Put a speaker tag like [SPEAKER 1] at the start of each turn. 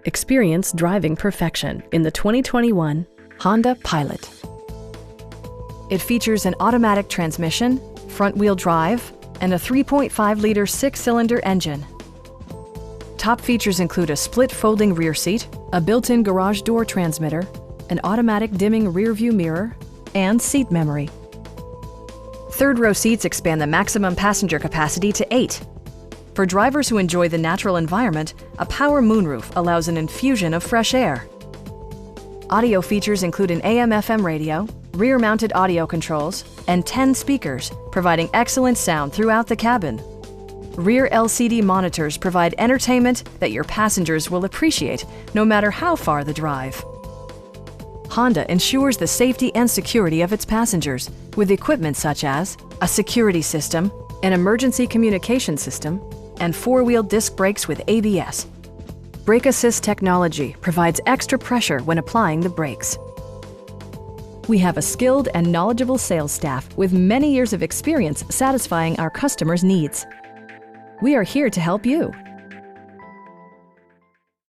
[SPEAKER 1] Experience driving perfection in the 2021 Honda Pilot. It features an automatic transmission, front-wheel drive, and a 3.5-liter six-cylinder engine. Top features include a split folding rear seat, a built-in garage door transmitter, an automatic dimming rear-view mirror, and seat memory. Third-row seats expand the maximum passenger capacity to 8. For drivers who enjoy the natural environment, a power moonroof allows an infusion of fresh air. Audio features include an AM/FM radio, rear-mounted audio controls, and 10 speakers, providing excellent sound throughout the cabin. Rear LCD monitors provide entertainment that your passengers will appreciate no matter how far the drive. Honda ensures the safety and security of its passengers with equipment such as a security system, an emergency communication system, and four-wheel disc brakes with ABS. Brake Assist technology provides extra pressure when applying the brakes. We have a skilled and knowledgeable sales staff with many years of experience satisfying our customers' needs. We are here to help you.